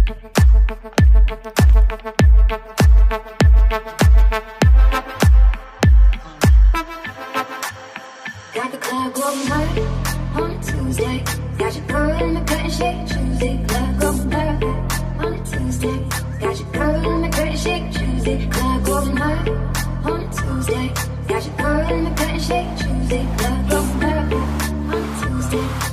Got the club going hard on a Tuesday. Got your girl in the curtain shake Tuesday. Club going hard on a Tuesday. Got your girl in the curtain shake Tuesday. Club going hard on a Tuesday. Got your girl in the curtain shake Tuesday. Club going hard on a Tuesday.